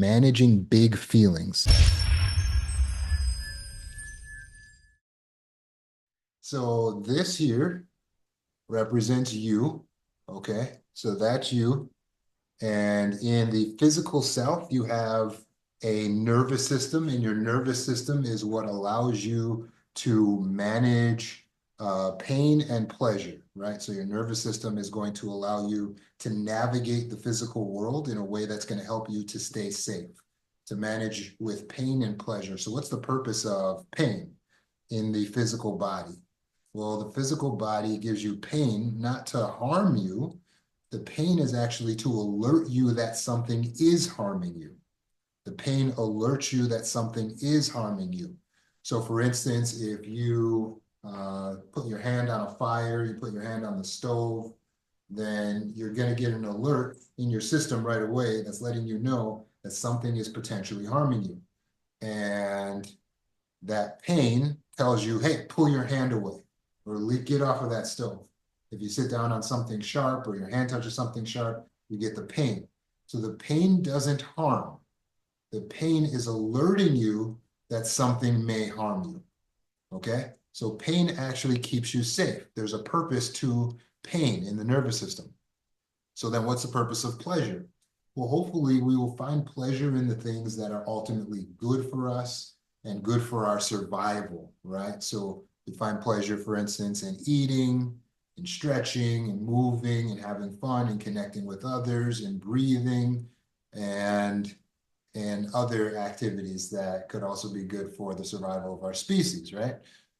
managing big feelings. So this here represents you, okay? So that's you. And in the physical self, you have a nervous system, and your nervous system is what allows you to manage pain and pleasure, right? So your nervous system is going to allow you to navigate the physical world in a way that's going to help you to stay safe, to manage with pain and pleasure. So what's the purpose of pain in the physical body? Well, the physical body gives you pain not to harm you. The pain is actually to alert you that something is harming you. The pain alerts you that something is harming you. So for instance, if you put your hand on a fire, you put your hand on the stove, then you're going to get an alert in your system right away that's letting you know that something is potentially harming you. And that pain tells you, hey, pull your hand away or get off of that stove. If you sit down on something sharp or your hand touches something sharp, you get the pain. So the pain doesn't harm. The pain is alerting you that something may harm you. Okay? So pain actually keeps you safe. There's a purpose to pain in the nervous system. So then what's the purpose of pleasure? Well, hopefully we will find pleasure in the things that are ultimately good for us and good for our survival, right? So we find pleasure, for instance, in eating, in stretching, and moving, and having fun, and connecting with others, and breathing, and other activities that could also be good for the survival of our species, right?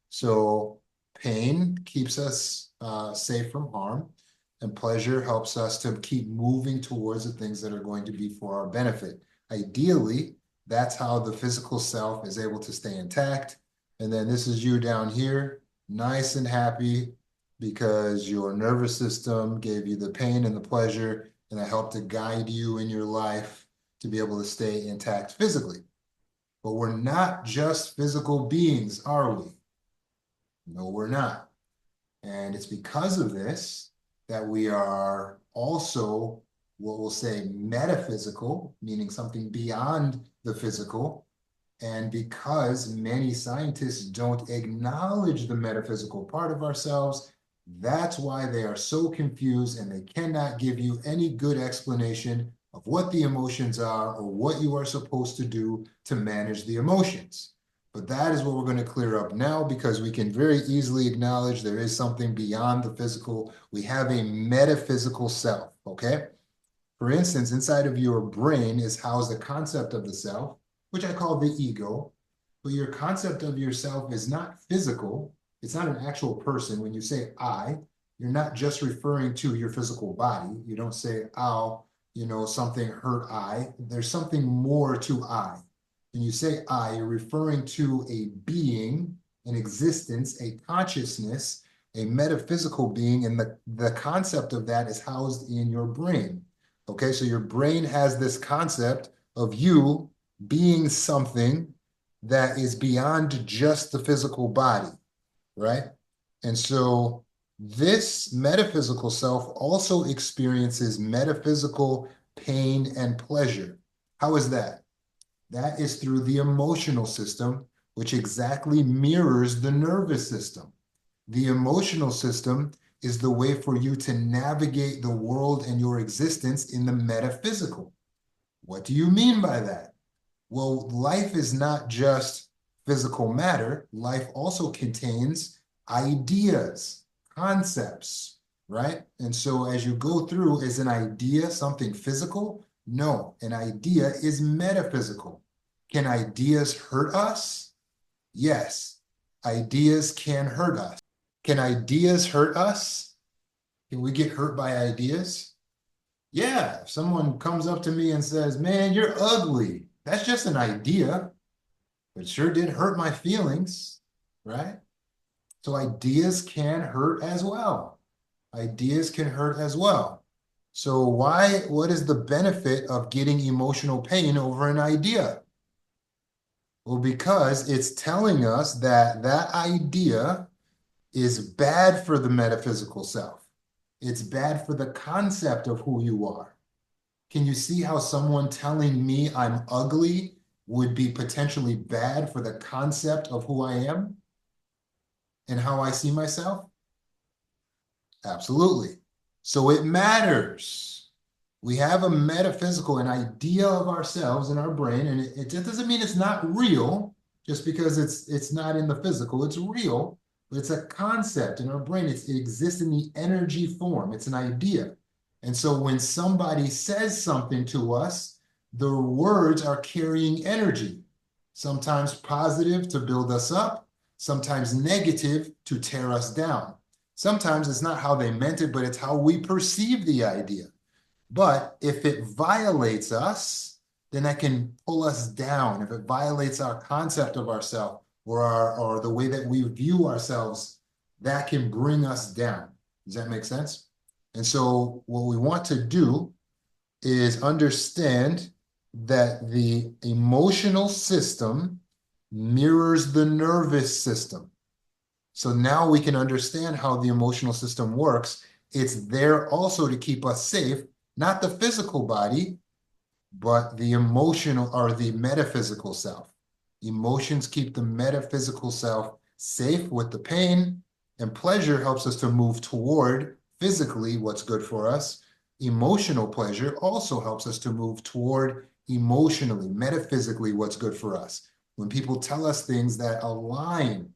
So pain keeps us safe from harm, and pleasure helps us to keep moving towards the things that are going to be for our benefit. Ideally, that's how the physical self is able to stay intact. And then this is you down here, nice and happy because your nervous system gave you the pain and the pleasure, and that helped to guide you in your life to be able to stay intact physically. But we're not just physical beings, are we? No, we're not. And it's because of this that we are also what we'll say metaphysical, meaning something beyond the physical. And because many scientists don't acknowledge the metaphysical part of ourselves, that's why they are so confused and they cannot give you any good explanation of what the emotions are or what you are supposed to do to manage the emotions. But that is what we're going to clear up now because we can very easily acknowledge there is something beyond the physical. We have a metaphysical self, okay? For instance, inside of your brain is housed the concept of the self, which I call the ego. But your concept of yourself is not physical. It's not an actual person. When you say I, you're not just referring to your physical body. You don't say, ow, something hurt I. There's something more to I. When you say I, you're referring to a being, an existence, a consciousness, a metaphysical being, and the concept of that is housed in your brain. Okay, so your brain has this concept of you being something that is beyond just the physical body, right? And so this metaphysical self also experiences metaphysical pain and pleasure. How is that? That is through the emotional system, which exactly mirrors the nervous system. The emotional system is the way for you to navigate the world and your existence in the metaphysical. What do you mean by that? Well, life is not just physical matter. Life also contains ideas, concepts, right? And so as you go through, is an idea something physical? No, an idea is metaphysical. Can ideas hurt us? Yes, ideas can hurt us. Can ideas hurt us? Can we get hurt by ideas? Yeah, if someone comes up to me and says, man, you're ugly, that's just an idea, but it sure did hurt my feelings, right? So ideas can hurt as well. Ideas can hurt as well. So what is the benefit of getting emotional pain over an idea? Well, because it's telling us that that idea is bad for the metaphysical self. It's bad for the concept of who you are. Can you see how someone telling me I'm ugly would be potentially bad for the concept of who I am and how I see myself? Absolutely. So it matters. We have a metaphysical, an idea of ourselves in our brain, and it just doesn't mean it's not real just because it's not in the physical. It's real, but it's a concept in our brain. It exists in the energy form. It's an idea. And so when somebody says something to us, the words are carrying energy, sometimes positive to build us up, sometimes negative to tear us down. Sometimes it's not how they meant it, but it's how we perceive the idea. But if it violates us, then that can pull us down. If it violates our concept of ourselves or the way that we view ourselves, that can bring us down. Does that make sense? And so what we want to do is understand that the emotional system mirrors the nervous system. So now we can understand how the emotional system works. It's there also to keep us safe, not the physical body, but the emotional or the metaphysical self. Emotions keep the metaphysical self safe with the pain, and pleasure helps us to move toward physically what's good for us. Emotional pleasure also helps us to move toward emotionally, metaphysically what's good for us. When people tell us things that align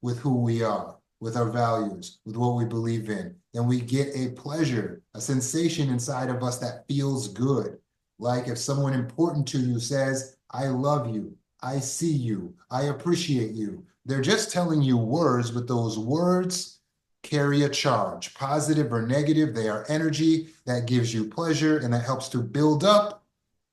with who we are, with our values, with what we believe in, then we get a pleasure, a sensation inside of us that feels good. Like if someone important to you says, I love you, I see you, I appreciate you. They're just telling you words, but those words carry a charge, positive or negative. They are energy that gives you pleasure and that helps to build up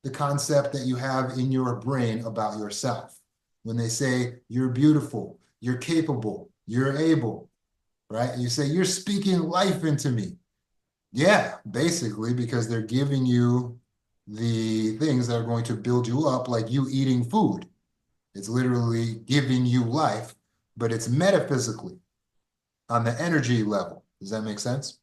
the concept that you have in your brain about yourself. When they say, you're beautiful, you're capable, you're able, right? And you say, you're speaking life into me. Yeah, basically, because they're giving you the things that are going to build you up, like you eating food. It's literally giving you life, but it's metaphysically on the energy level. Does that make sense?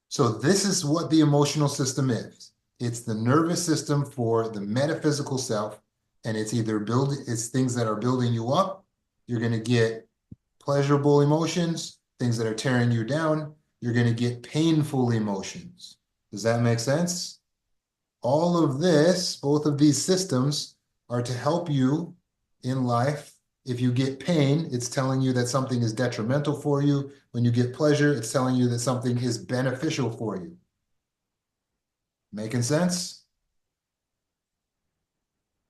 So this is what the emotional system is. It's the nervous system for the metaphysical self, and it's either it's things that are building you up. You're going to get pleasurable emotions, things that are tearing you down. You're going to get painful emotions. Does that make sense? All of this, both of these systems are to help you in life. If you get pain, it's telling you that something is detrimental for you. When you get pleasure, it's telling you that something is beneficial for you. Making sense?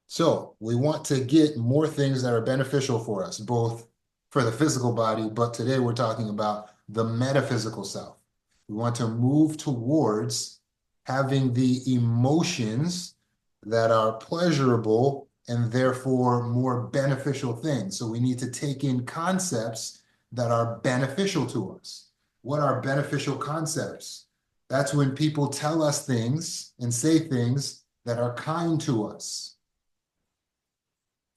So we want to get more things that are beneficial for us, both for the physical body, but today we're talking about the metaphysical self. We want to move towards having the emotions that are pleasurable and therefore more beneficial things. So we need to take in concepts that are beneficial to us. What are beneficial concepts? That's when people tell us things and say things that are kind to us.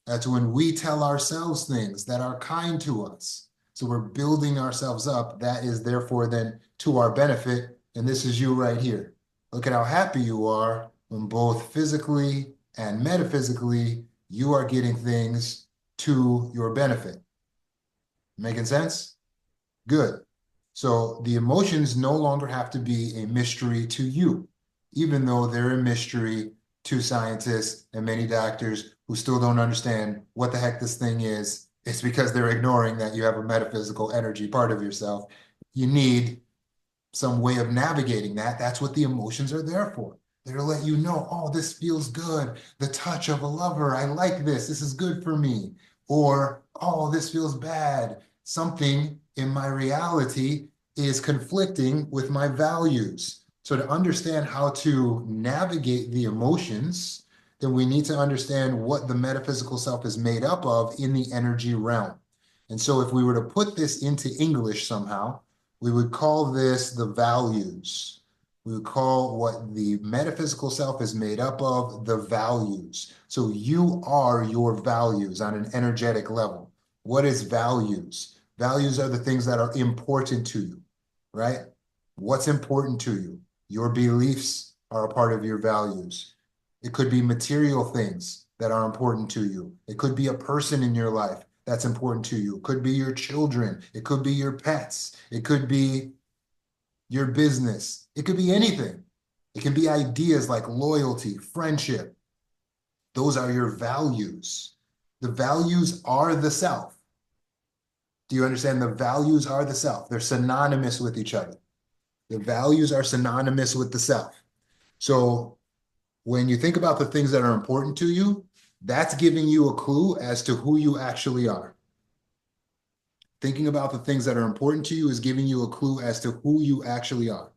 That's when we tell ourselves things that are kind to us. So we're building ourselves up. That is therefore then to our benefit. And this is you right here. Look at how happy you are when both physically and metaphysically you are getting things to your benefit. Making sense? Good. So the emotions no longer have to be a mystery to you, even though they're a mystery to scientists and many doctors who still don't understand what the heck this thing is. It's because they're ignoring that you have a metaphysical energy part of yourself. You need some way of navigating that. That's what the emotions are there for. They're to let you know, oh, this feels good. The touch of a lover. I like this. This is good for me. Or, oh, this feels bad. Something in my reality is conflicting with my values. So to understand how to navigate the emotions, then we need to understand what the metaphysical self is made up of in the energy realm. And so if we were to put this into English somehow, we would call this the values. We would call what the metaphysical self is made up of the values. So you are your values on an energetic level. What is values? Values are the things that are important to you, right? What's important to you? Your beliefs, are a part of your values. It could be material things that are important to you. It could be a person in your life that's important to you. It could be your children. It could be your pets. It could be your business. It could be anything. It can be ideas like loyalty, friendship. Those are your values. The values are the self. Do you understand? The values are the self. They're synonymous with each other. The values are synonymous with the self. So when you think about the things that are important to you, that's giving you a clue as to who you actually are. Thinking about the things that are important to you is giving you a clue as to who you actually are.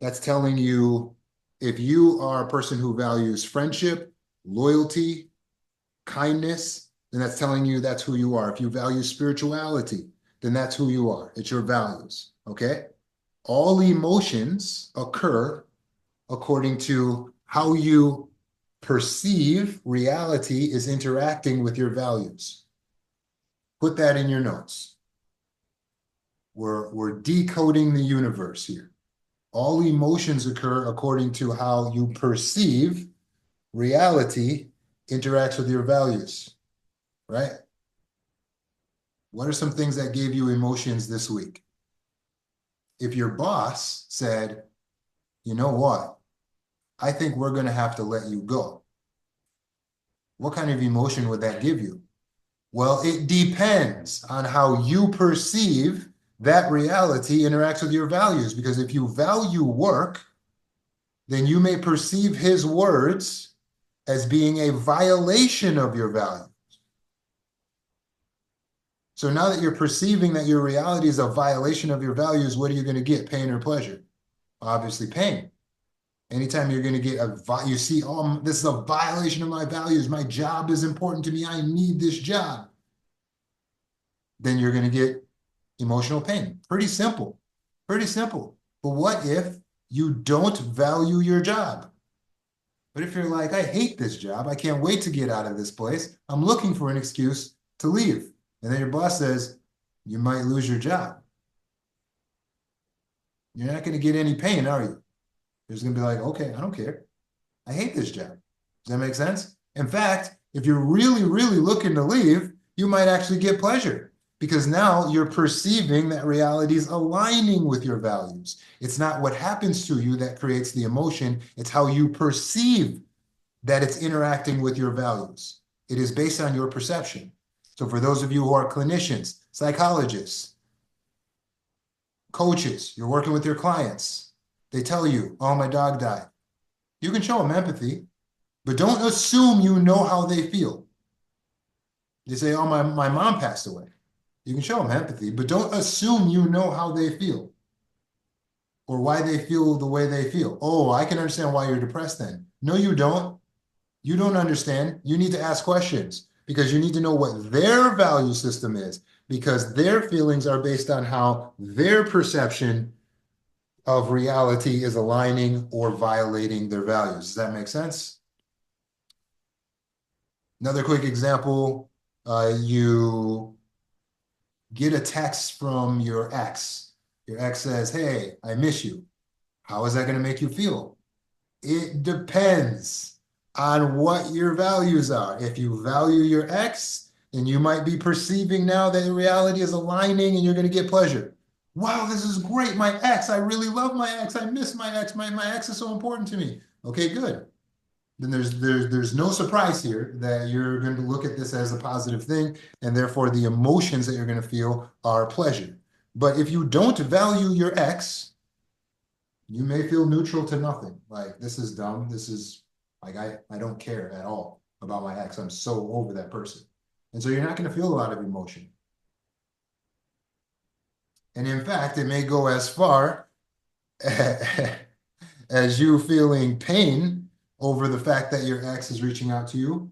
That's telling you if you are a person who values friendship, loyalty, kindness, then that's telling you that's who you are. If you value spirituality, then that's who you are. It's your values. Okay? All emotions occur according to how you perceive reality is interacting with your values. Put that in your notes. We're decoding the universe here. All emotions occur according to how you perceive reality interacts with your values, right? What are some things that gave you emotions this week? If your boss said, you know what? I think we're going to have to let you go. What kind of emotion would that give you? Well, it depends on how you perceive that reality interacts with your values. Because if you value work, then you may perceive his words as being a violation of your value. So now that you're perceiving that your reality is a violation of your values, what are you going to get? Pain or pleasure? Obviously, pain. Anytime you're going to get you see, oh, this is a violation of my values. My job is important to me. I need this job. Then you're going to get emotional pain. Pretty simple. Pretty simple. But what if you don't value your job? But if you're like, I hate this job, I can't wait to get out of this place, I'm looking for an excuse to leave. And then your boss says, you might lose your job. You're not going to get any pain, are you? You're just going to be like, okay, I don't care. I hate this job. Does that make sense? In fact, if you're really, really looking to leave, you might actually get pleasure because now you're perceiving that reality is aligning with your values. It's not what happens to you that creates the emotion. It's how you perceive that it's interacting with your values. It is based on your perception. So for those of you who are clinicians, psychologists, coaches, you're working with your clients, they tell you, oh, my dog died. You can show them empathy, but don't assume you know how they feel. They say, oh, my mom passed away. You can show them empathy, but don't assume you know how they feel or why they feel the way they feel. Oh, I can understand why you're depressed then. No, you don't. You don't understand. You need to ask questions because you need to know what their value system is because their feelings are based on how their perception of reality is aligning or violating their values. Does that make sense? Another quick example, you get a text from your ex. Your ex says, hey, I miss you. How is that going to make you feel? It depends on what your values are. If you value your ex, then you might be perceiving now that reality is aligning and you're going to get pleasure. Wow, this is great. My ex, I really love my ex. I miss my ex. My ex is so important to me. Okay, good. Then there's no surprise here that you're going to look at this as a positive thing, and therefore the emotions that you're going to feel are pleasure. But if you don't value your ex, you may feel neutral to nothing. Like, this is dumb. This is like, I don't care at all about my ex. I'm so over that person. And so you're not going to feel a lot of emotion. And in fact, it may go as far as you feeling pain over the fact that your ex is reaching out to you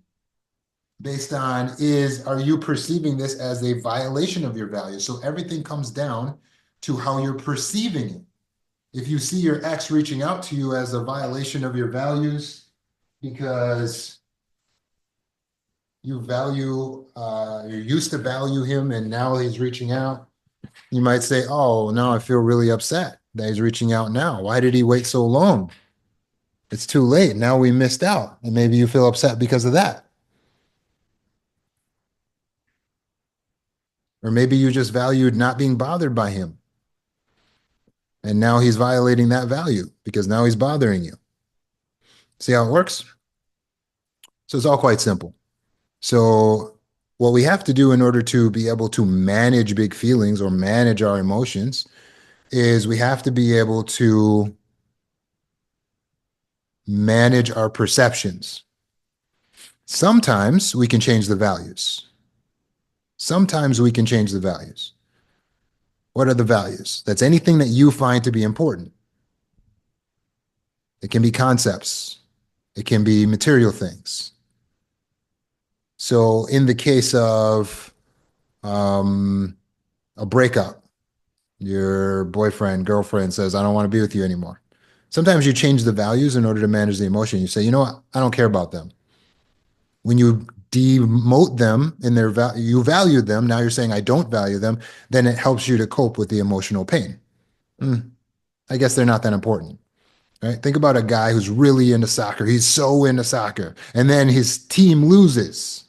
based on are you perceiving this as a violation of your values? So everything comes down to how you're perceiving it. If you see your ex reaching out to you as a violation of your values because you used to value him and now he's reaching out, you might say, oh, now I feel really upset that he's reaching out now. Why did he wait so long? It's too late. Now we missed out. And maybe you feel upset because of that. Or maybe you just valued not being bothered by him. And now he's violating that value because now he's bothering you. See how it works? So it's all quite simple. So, what we have to do in order to be able to manage big feelings or manage our emotions is we have to be able to manage our perceptions. Sometimes we can change the values. Sometimes we can change the values. What are the values? That's anything that you find to be important. It can be concepts, it can be material things. So, in the case of um, a breakup, your boyfriend, girlfriend says, I don't want to be with you anymore. Sometimes you change the values in order to manage the emotion. You say, you know what? I don't care about them. When you demote them in their value, you valued them. Now you're saying, I don't value them. Then it helps you to cope with the emotional pain. Mm, I guess they're not that important. Right? Think about a guy who's really into soccer. He's so into soccer. And then his team loses.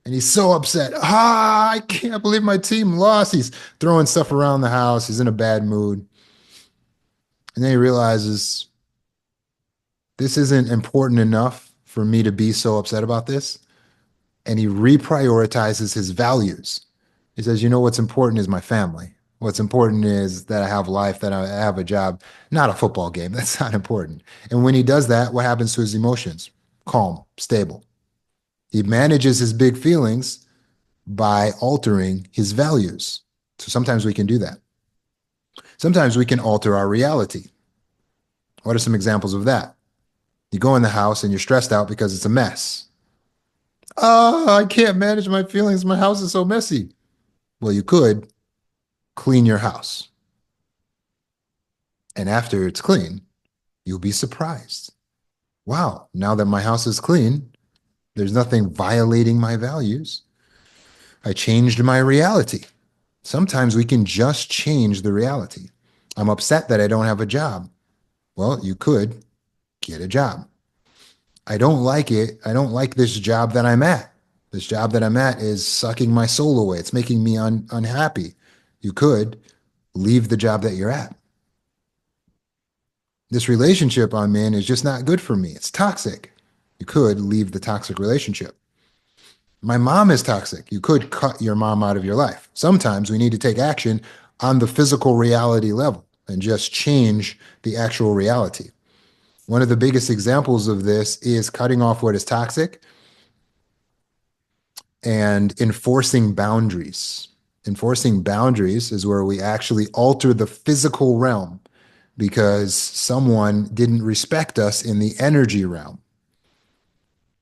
And he's so upset. Ah, I can't believe my team lost. He's throwing stuff around the house. He's in a bad mood. And then he realizes this isn't important enough for me to be so upset about this. And he reprioritizes his values. He says, you know, what's important is my family. What's important is that I have life, that I have a job, not a football game. That's not important. And when he does that, what happens to his emotions? Calm, stable. He manages his big feelings by altering his values. So sometimes we can do that. Sometimes we can alter our reality. What are some examples of that? You go in the house and you're stressed out because it's a mess. Oh, I can't manage my feelings. My house is so messy. Well, you could clean your house. And after it's clean, you'll be surprised. Wow, now that my house is clean, there's nothing violating my values. I changed my reality. Sometimes we can just change the reality. I'm upset that I don't have a job. Well, you could get a job. I don't like it. I don't like this job that I'm at. This job that I'm at is sucking my soul away. It's making me unhappy. You could leave the job that you're at. This relationship I'm in is just not good for me. It's toxic. You could leave the toxic relationship. My mom is toxic. You could cut your mom out of your life. Sometimes we need to take action on the physical reality level and just change the actual reality. One of the biggest examples of this is cutting off what is toxic and enforcing boundaries. Enforcing boundaries is where we actually alter the physical realm because someone didn't respect us in the energy realm.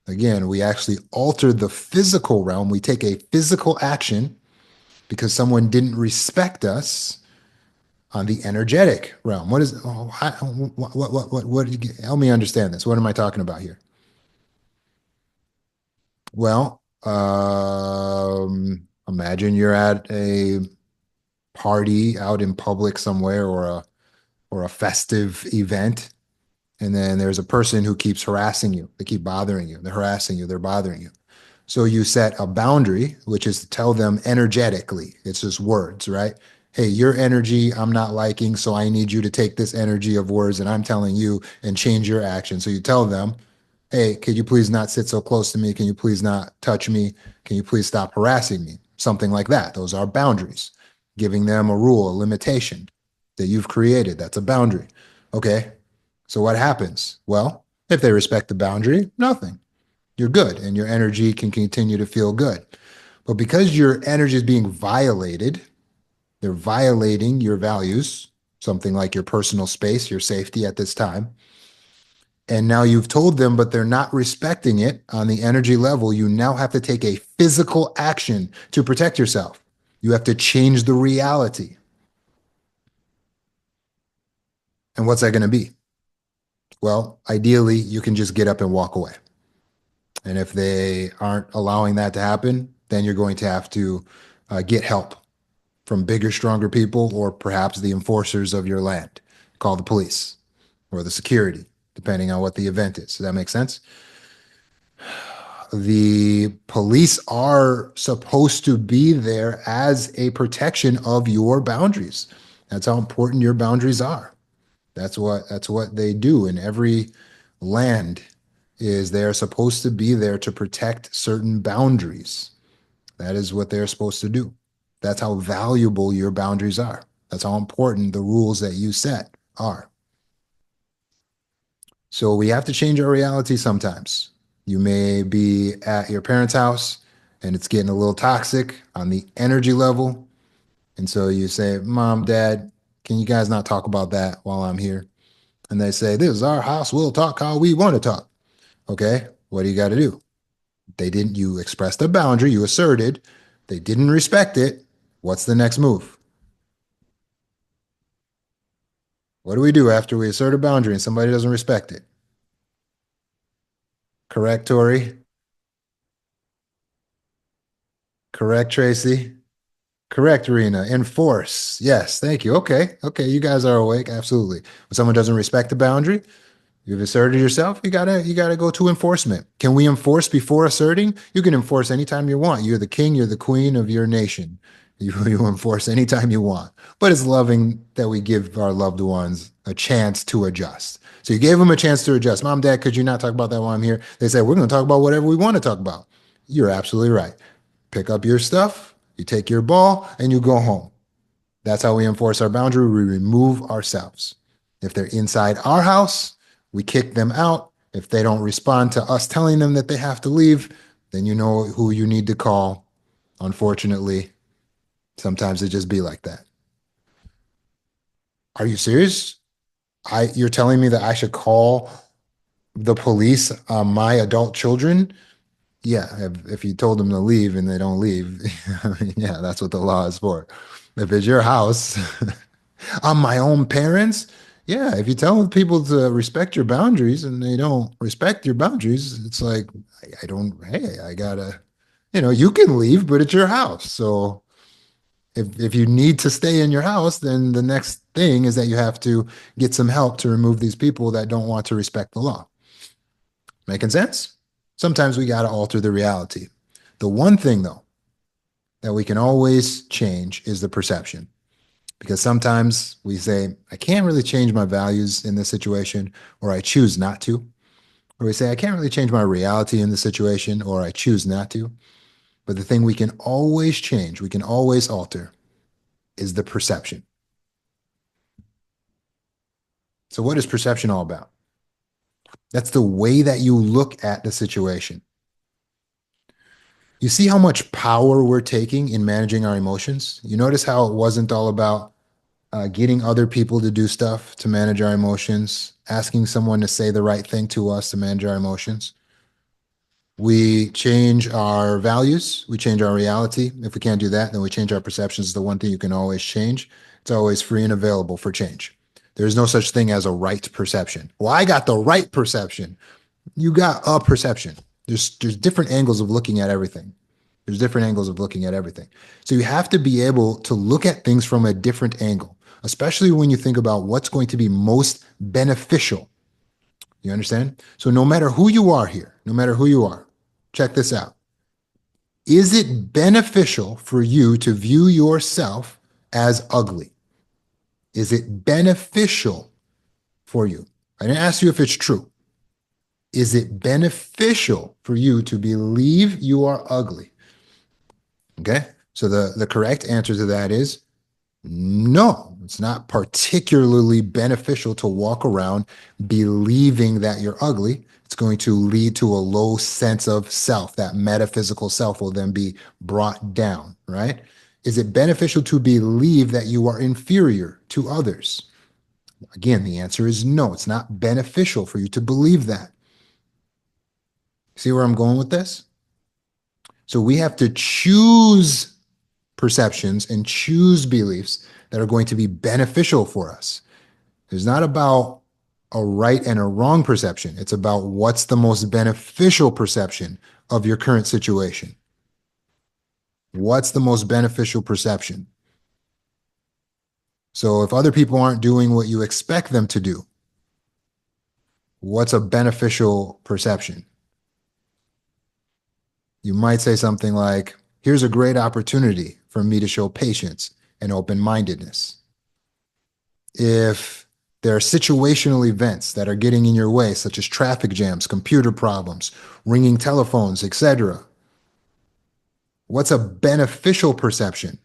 Again, we actually alter the physical realm. We take a physical action because someone didn't respect us on the energetic realm. What is, oh, help me understand this. What am I talking about here? Well, imagine you're at a party out in public somewhere or a festive event, and then there's a person who keeps harassing you. They keep bothering you. They're harassing you. They're bothering you. So you set a boundary, which is to tell them energetically. It's just words, right? Hey, your energy I'm not liking, so I need you to take this energy of words that I'm telling you and change your action. So you tell them, hey, could you please not sit so close to me? Can you please not touch me? Can you please stop harassing me? Something like that. Those are boundaries. Giving them a rule, a limitation that you've created. That's a boundary. Okay. So what happens? Well, if they respect the boundary, nothing. You're good and your energy can continue to feel good. But because your energy is being violated, they're violating your values, something like your personal space, your safety at this time. And now you've told them, but they're not respecting it on the energy level. You now have to take a physical action to protect yourself. You have to change the reality. And what's that going to be? Well, ideally, you can just get up and walk away. And if they aren't allowing that to happen, then you're going to have to get help from bigger, stronger people, or perhaps the enforcers of your land. Call the police or the security depending on what the event is. Does that make sense? The police are supposed to be there as a protection of your boundaries. That's how important your boundaries are. That's what they do in every land is they are supposed to be there to protect certain boundaries. That is what they're supposed to do. That's how valuable your boundaries are. That's how important the rules that you set are. So we have to change our reality sometimes. You may be at your parents' house and it's getting a little toxic on the energy level. And so you say, Mom, Dad, can you guys not talk about that while I'm here? And they say, This is our house. We'll talk how we want to talk. Okay. What do you got to do? You expressed a boundary, you asserted, they didn't respect it. What's the next move? What do we do after we assert a boundary and somebody doesn't respect it? Correct, Tori? Correct, Tracy? Correct, Rena. Enforce. Yes, thank you. Okay. Okay, you guys are awake. Absolutely. When someone doesn't respect the boundary, you've asserted yourself, you gotta go to enforcement. Can we enforce before asserting? You can enforce anytime you want. You're the king, you're the queen of your nation. You enforce anytime you want. But it's loving that we give our loved ones a chance to adjust. So you gave them a chance to adjust. Mom, Dad, could you not talk about that while I'm here? They said, we're gonna talk about whatever we want to talk about. You're absolutely right. Pick up your stuff, you take your ball, and you go home. That's how we enforce our boundary. We remove ourselves. If they're inside our house, we kick them out. If they don't respond to us telling them that they have to leave, then you know who you need to call. Unfortunately, sometimes it just be like that. Are you serious? You're telling me that I should call the police on my adult children? Yeah, if you told them to leave and they don't leave, yeah, that's what the law is for. If it's your house, on my own parents, yeah, if you tell people to respect your boundaries and they don't respect your boundaries, it's like, I don't, hey, I gotta, you can leave, but it's your house. So if you need to stay in your house, then the next thing is that you have to get some help to remove these people that don't want to respect the law. Making sense? Sometimes we got to alter the reality. The one thing, though, that we can always change is the perception. Because sometimes we say, I can't really change my values in this situation, or I choose not to. Or we say, I can't really change my reality in this situation, or I choose not to. But the thing we can always change, we can always alter, is the perception. So, what is perception all about? That's the way that you look at the situation. You see how much power we're taking in managing our emotions? You notice how it wasn't all about getting other people to do stuff to manage our emotions, asking someone to say the right thing to us to manage our emotions. We change our values, we change our reality. If we can't do that, then we change our perceptions. The one thing you can always change. It's always free and available for change. There's no such thing as a right perception. Well, I got the right perception. You got a perception. There's different angles of looking at everything. There's different angles of looking at everything. So you have to be able to look at things from a different angle, especially when you think about what's going to be most beneficial. You understand? So no matter who you are here, no matter who you are, check this out. Is it beneficial for you to view yourself as ugly? Is it beneficial for you? I didn't ask you if it's true. Is it beneficial for you to believe you are ugly? Okay. So the correct answer to that is no. It's not particularly beneficial to walk around believing that you're ugly. It's going to lead to a low sense of self. That metaphysical self will then be brought down, right? Is it beneficial to believe that you are inferior to others? Again, the answer is no. It's not beneficial for you to believe that. See where I'm going with this? So we have to choose perceptions and choose beliefs that are going to be beneficial for us. It's not about a right and a wrong perception. It's about what's the most beneficial perception of your current situation. What's the most beneficial perception? So if other people aren't doing what you expect them to do, What's a beneficial perception? You might say something like, here's a great opportunity for me to show patience and open-mindedness. If there are situational events that are getting in your way, such as traffic jams, computer problems, ringing telephones, etc., what's a beneficial perception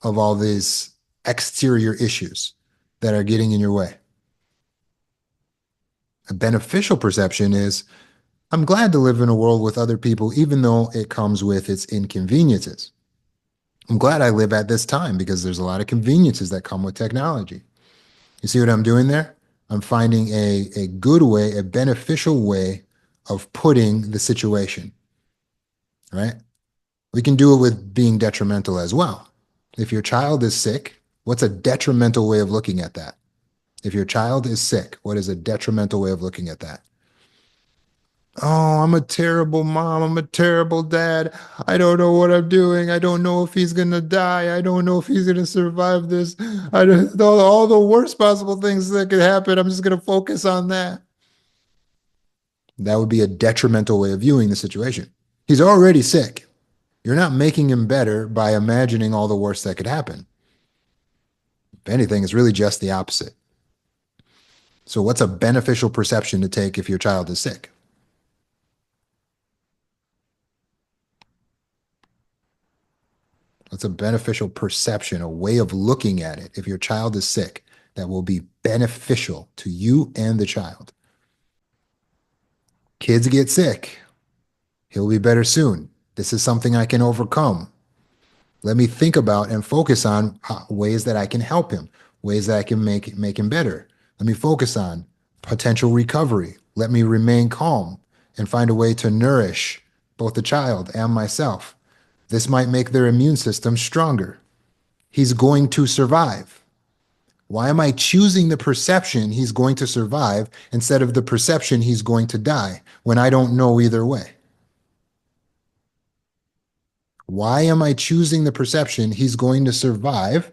of all these exterior issues that are getting in your way? A beneficial perception is, I'm glad to live in a world with other people, even though it comes with its inconveniences. I'm glad I live at this time because there's a lot of conveniences that come with technology. You see what I'm doing there? I'm finding a good way, a beneficial way of putting the situation, right? We can do it with being detrimental as well. If your child is sick, what's a detrimental way of looking at that? If your child is sick, what is a detrimental way of looking at that? Oh, I'm a terrible mom. I'm a terrible dad. I don't know what I'm doing. I don't know if he's gonna die. I don't know if he's gonna survive this. I don't all the worst possible things that could happen. I'm just gonna focus on that. That would be a detrimental way of viewing the situation. He's already sick. You're not making him better by imagining all the worst that could happen. If anything, it's really just the opposite. So, what's a beneficial perception to take if your child is sick? What's a beneficial perception, a way of looking at it if your child is sick that will be beneficial to you and the child? Kids get sick. He'll be better soon. This is something I can overcome. Let me think about and focus on ways that I can help him, ways that I can make him better. Let me focus on potential recovery. Let me remain calm and find a way to nourish both the child and myself. This might make their immune system stronger. He's going to survive. Why am I choosing the perception he's going to survive instead of the perception he's going to die when I don't know either way? Why am I choosing the perception he's going to survive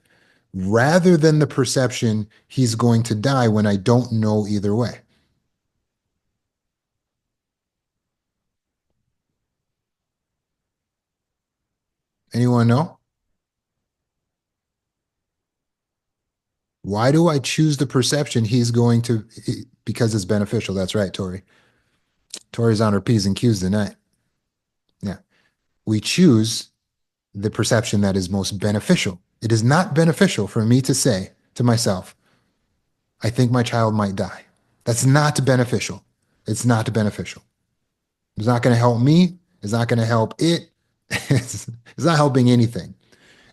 rather than the perception he's going to die when I don't know either way? Anyone know? Why do I choose the perception he's going to, because it's beneficial? That's right, Tori. Tori's on her P's and Q's tonight. Yeah. We choose the perception that is most beneficial. It is not beneficial for me to say to myself, I think my child might die. That's not beneficial. It's not beneficial. It's not going to help me. It's not going to help it. It's not helping anything.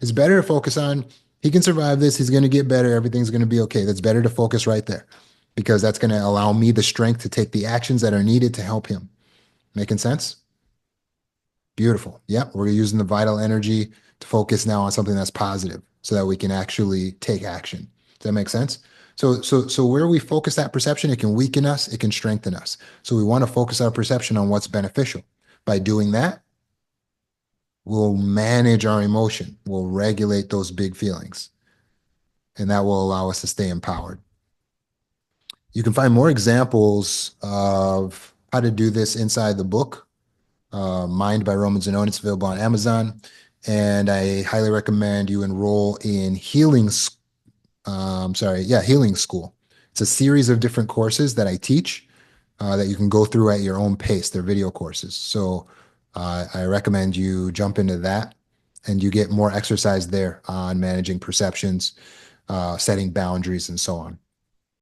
It's better to focus on he can survive this. He's going to get better. Everything's going to be okay. That's better to focus right there because that's going to allow me the strength to take the actions that are needed to help him. Making sense? Beautiful. Yep. We're using the vital energy to focus now on something that's positive so that we can actually take action. Does that make sense? So where we focus that perception, it can weaken us, it can strengthen us. So we want to focus our perception on what's beneficial. By doing that, we'll manage our emotion, we'll regulate those big feelings, and that will allow us to stay empowered. You can find more examples of how to do this inside the book, Mind by Roman Zanoni. It's available on Amazon. And I highly recommend you enroll in Healing School. It's a series of different courses that I teach that you can go through at your own pace. They're video courses. So I recommend you jump into that and you get more exercise there on managing perceptions, setting boundaries, and so on.